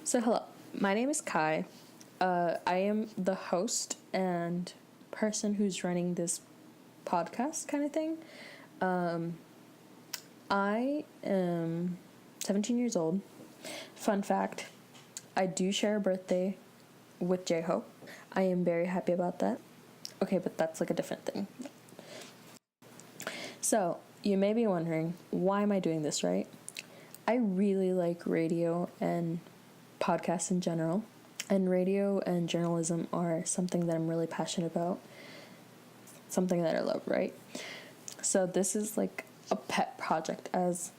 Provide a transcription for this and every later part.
So, hello, my name is Kai. I am the host and person who's running this podcast kind of thing. I am 17 years old. Fun fact, I do share a birthday with J-Hope. I am very happy about that. Okay, but that's like a different thing. So, you may be wondering, why am I doing this, right? I really like radio and podcasts in general, and radio and journalism are something that I'm really passionate about, something that I love, right? So this is like a pet project, as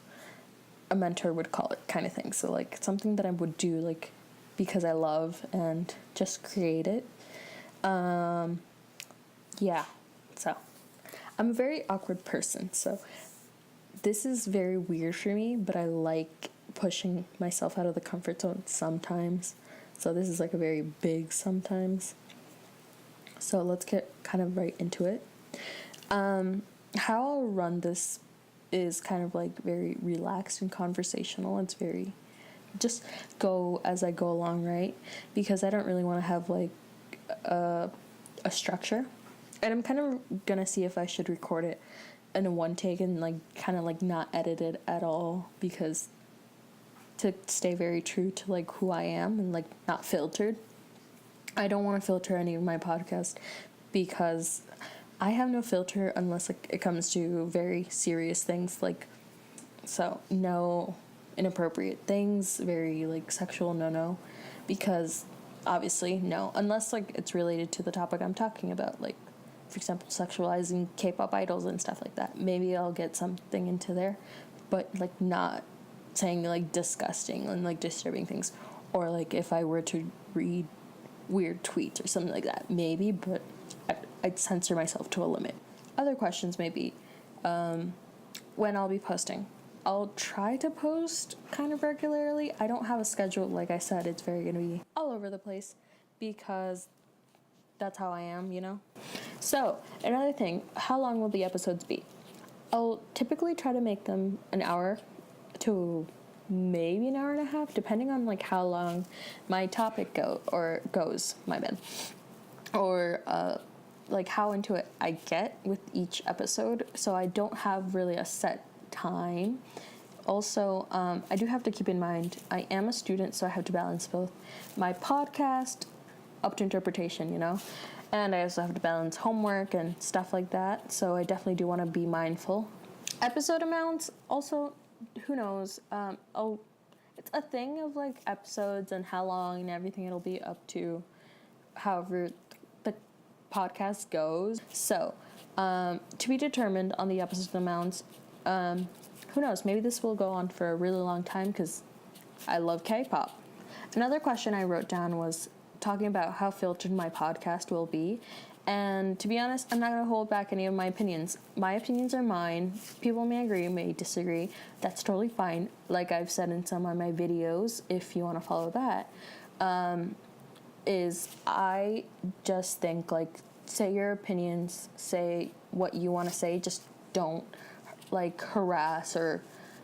a mentor would call it, kind of thing. So like something that I would do like because I love and just create it. Yeah, so I'm a very awkward person, so this is very weird for me, but I like pushing myself out of the comfort zone sometimes. So this is like a very big sometimes. So let's get kind of right into it. How I'll run this is kind of like very relaxed and conversational. It's very just go as I go along, right? Because I don't really want to have like a structure. And I'm kind of gonna see if I should record it in a one take and like kind of like not edit it at all, because to stay very true to like who I am and like not filtered. I don't want to filter any of my podcast because I have no filter unless like it comes to very serious things, like so no inappropriate things, very like sexual, no, because obviously no, unless like it's related to the topic I'm talking about, like for example sexualizing K-pop idols and stuff like that. Maybe I'll get something into there, but like not saying like disgusting and like disturbing things, or like if I were to read weird tweets or something like that, maybe, but I'd censor myself to a limit. Other questions maybe when I'll be posting. I'll try to post kind of regularly. I don't have a schedule, like I said. It's very gonna be all over the place because that's how I am, you know. So another thing, how long will the episodes be? I'll typically try to make them an hour to maybe an hour and a half, depending on like how long my topic goes, my bad, or like how into it I get with each episode. So I don't have really a set time. Also, I do have to keep in mind I am a student, so I have to balance both my podcast up to interpretation, you know, and I also have to balance homework and stuff like that. So I definitely do want to be mindful. Episode amounts also, who knows, it's a thing of like episodes and how long and everything. It'll be up to however the podcast goes. So to be determined on the episode amounts. Who knows, maybe this will go on for a really long time because I love K-pop. Another question I wrote down was talking about how filtered my podcast will be. And to be honest, I'm not going to hold back any of my opinions. My opinions are mine. People may agree, may disagree. That's totally fine. Like I've said in some of my videos, if you want to follow that, is I just think, like, say your opinions, say what you want to say, just don't, like, harass or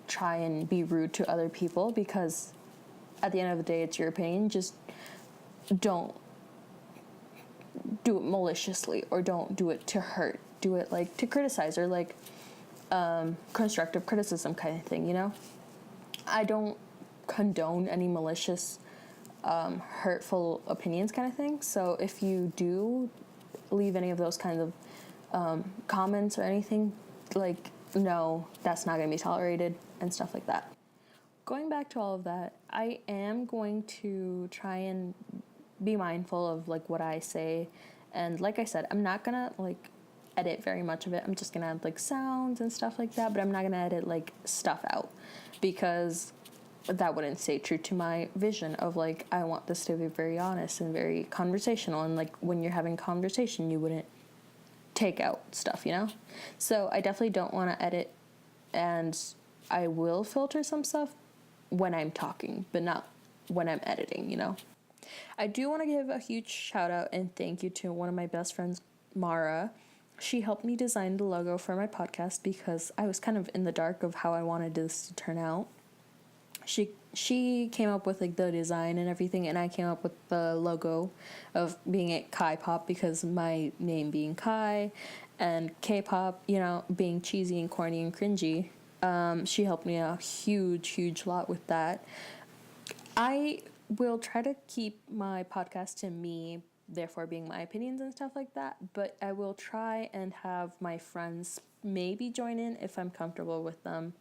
try and be rude to other people, because at the end of the day, it's your opinion. Just don't do it maliciously, or don't do it to hurt. Do it like to criticize, or like constructive criticism kind of thing, you know. I don't condone any malicious hurtful opinions kind of thing. So if you do leave any of those kinds of comments or anything, like, no, that's not going to be tolerated and stuff like that. Going back to all of that, I am going to try and be mindful of like what I say, and like I said, I'm not gonna like edit very much of it. I'm just gonna add like sounds and stuff like that, but I'm not gonna edit like stuff out, because that wouldn't stay true to my vision of like, I want this to be very honest and very conversational, and like when you're having conversation you wouldn't take out stuff, you know. So I definitely don't want to edit, and I will filter some stuff when I'm talking, but not when I'm editing, you know. I do want to give a huge shout out and thank you to one of my best friends, Mara. She helped me design the logo for my podcast because I was kind of in the dark of how I wanted this to turn out. She she came up with like the design and everything, and I came up with the logo of being it Kai Pop because my name being Kai and K-pop, being cheesy and corny and cringy. She helped me a huge lot with that. I will try to keep my podcast to me, therefore being my opinions and stuff like that, but I will try and have my friends maybe join in if I'm comfortable with them.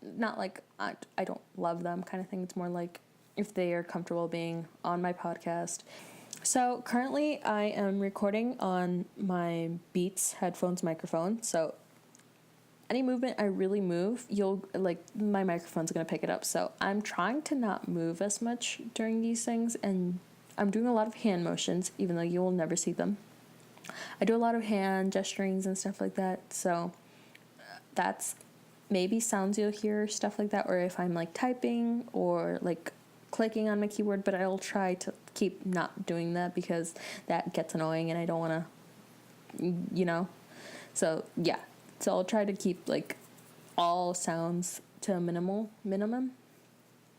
Not like I don't love them kind of thing. It's more like if they are comfortable being on my podcast. So currently I am recording on my Beats headphones microphone. So any movement I really move, my microphone's going to pick it up. So I'm trying to not move as much during these things, and I'm doing a lot of hand motions, even though you will never see them. I do a lot of hand gesturings and stuff like that. So that's maybe sounds you'll hear, stuff like that, or if I'm like typing or like clicking on my keyboard, but I'll try to keep not doing that because that gets annoying and I don't want to, so yeah, so I'll try to keep like all sounds to a minimum,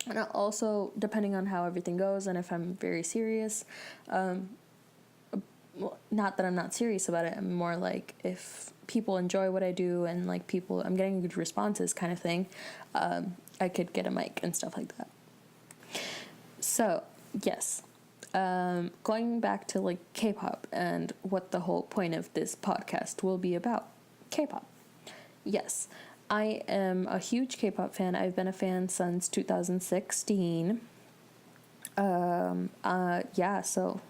and I'll also, depending on how everything goes and if I'm very serious, not that I'm not serious about it, I'm more like if people enjoy what I do and like I'm getting good responses kind of thing, I could get a mic and stuff like that. So yes, going back to like K-pop and what the whole point of this podcast will be about. K-pop. Yes, I am a huge K-pop fan. I've been a fan since 2016. So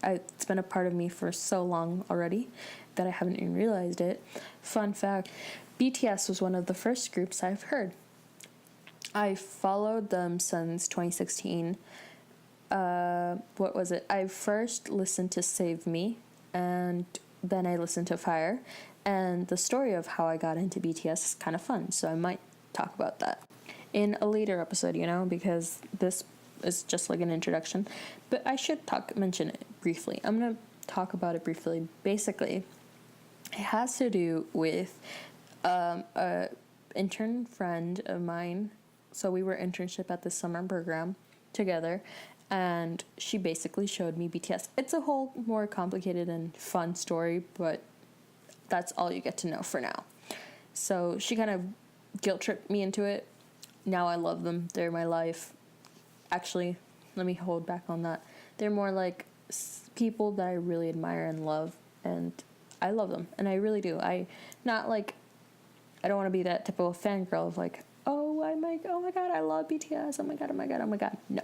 it's been a part of me for so long already that I haven't even realized it. Fun fact, BTS was one of the first groups I've heard. I followed them since 2016. What was it? I first listened to Save Me, and then I listened to Fire. And the story of how I got into BTS is kind of fun, so I might talk about that in a later episode, because this is just like an introduction. But I should mention it briefly. I'm going to talk about it briefly. Basically, it has to do with a intern friend of mine. So we were internship at this summer program together, and she basically showed me BTS. It's a whole more complicated and fun story, but that's all you get to know for now. So she kind of guilt tripped me into it. Now I love them. They're my life. Actually, let me hold back on that. They're more like people that I really admire and love, and I love them, and I really do. I don't want to be that typical fangirl of like, oh my god, I love BTS, oh my god. No.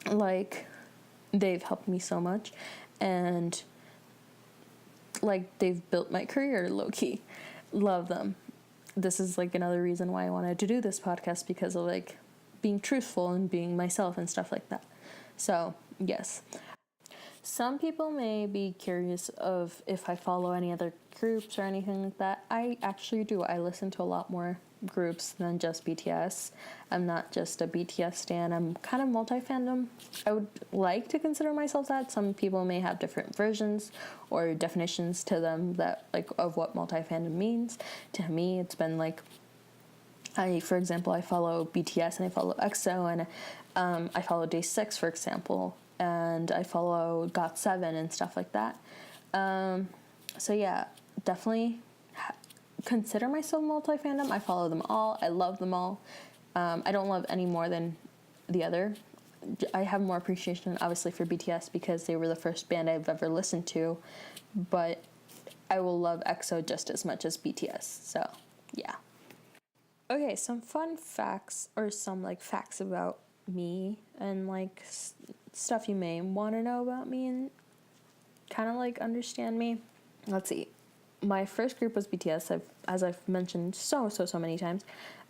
Like, they've helped me so much, and like, they've built my career low-key. Love them. This is like another reason why I wanted to do this podcast, because of like being truthful and being myself and stuff like that. So yes, some people may be curious of if I follow any other groups or anything like that. I actually do. I listen to a lot more groups than just BTS. I'm not just a BTS stan. I'm kind of multi-fandom. I would like to consider myself that. Some people may have different versions or definitions to them that like of what multi-fandom means. To me, it's been like, for example, I follow BTS and I follow EXO, and I follow Day 6, for example, and I follow GOT7 and stuff like that. So yeah, definitely consider myself multi-fandom. I follow them all. I love them all. I don't love any more than the other. I have more appreciation, obviously, for BTS because they were the first band I've ever listened to, but I will love EXO just as much as BTS, so yeah. Okay, some fun facts, or some like facts about me, and like stuff you may want to know about me and kind of like understand me. Let's see. My first group was BTS, as I've mentioned so many times.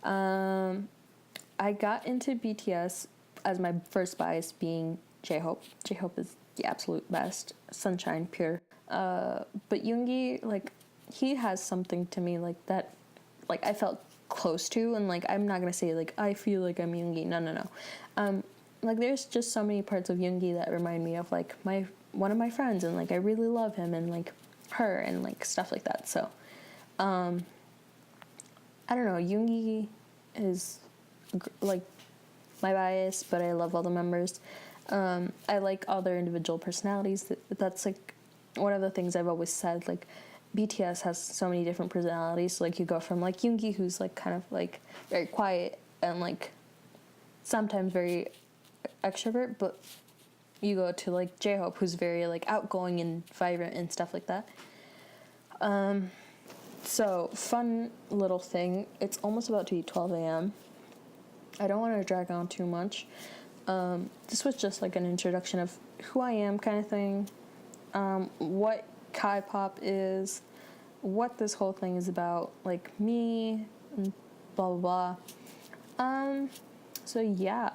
I got into BTS as my first bias being J-Hope. J-Hope is the absolute best. Sunshine, pure. But Yoongi, like, he has something to me like that, like, I felt close to, and like, I'm not gonna say like I feel like I'm Yoongi. No. Like, there's just so many parts of Yoongi that remind me of like one of my friends, and like I really love him, and like her, and like stuff like that. So I don't know, Yoongi is like my bias, but I love all the members. I like all their individual personalities. That's like one of the things I've always said. Like BTS has so many different personalities. Like you go from like Yoongi, who's like kind of like very quiet and like sometimes very extrovert, but you go to like J-Hope, who's very like outgoing and vibrant and stuff like that. So fun little thing. It's almost about to be 12 a.m. I don't want to drag on too much. This was just like an introduction of who I am kind of thing, what K-pop is, what this whole thing is about, like me, and blah blah blah. So yeah,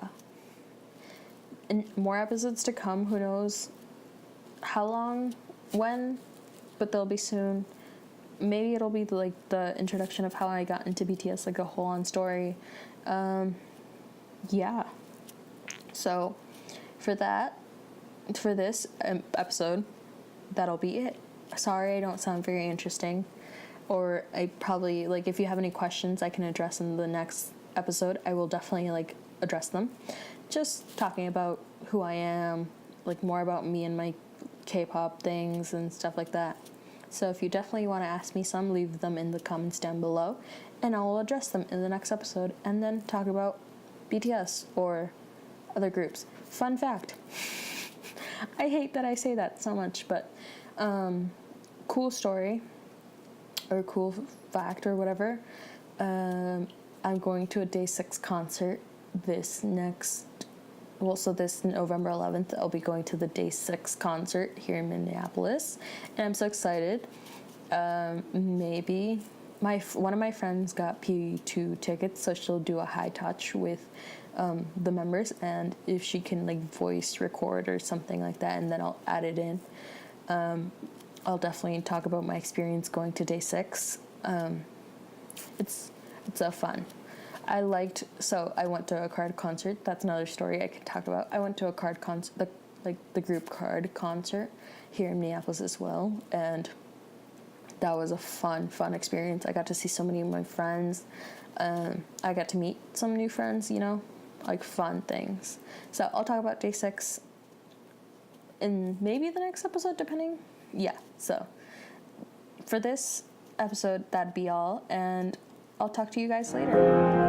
and more episodes to come. Who knows how long, when, but they'll be soon. Maybe it'll be like the introduction of how I got into BTS, like a whole on story. Yeah. So for this episode, that'll be it. Sorry I don't sound very interesting, or I probably, like, if you have any questions I can address in the next episode, I will definitely like address them. Just talking about who I am, like more about me and my K-pop things and stuff like that. So if you definitely want to ask me some, leave them in the comments down below, and I will address them in the next episode, and then talk about BTS or other groups. Fun fact. I hate that I say that so much, but cool story or cool fact or whatever. I'm going to a Day 6 concert this November 11th, I'll be going to the Day 6 concert here in Minneapolis, and I'm so excited. Maybe one of my friends got P2 tickets, so she'll do a high touch with the members, and if she can like voice record or something like that, and then I'll add it in. I'll definitely talk about my experience going to Day 6. It's so fun. I went to a Card concert. That's another story I could talk about. I went to a Card concert, the group Card concert here in Minneapolis as well, and that was a fun experience. I got to see so many of my friends. I got to meet some new friends, like fun things. So I'll talk about Day 6 in maybe the next episode, depending. Yeah, so for this episode, that'd be all, and I'll talk to you guys later.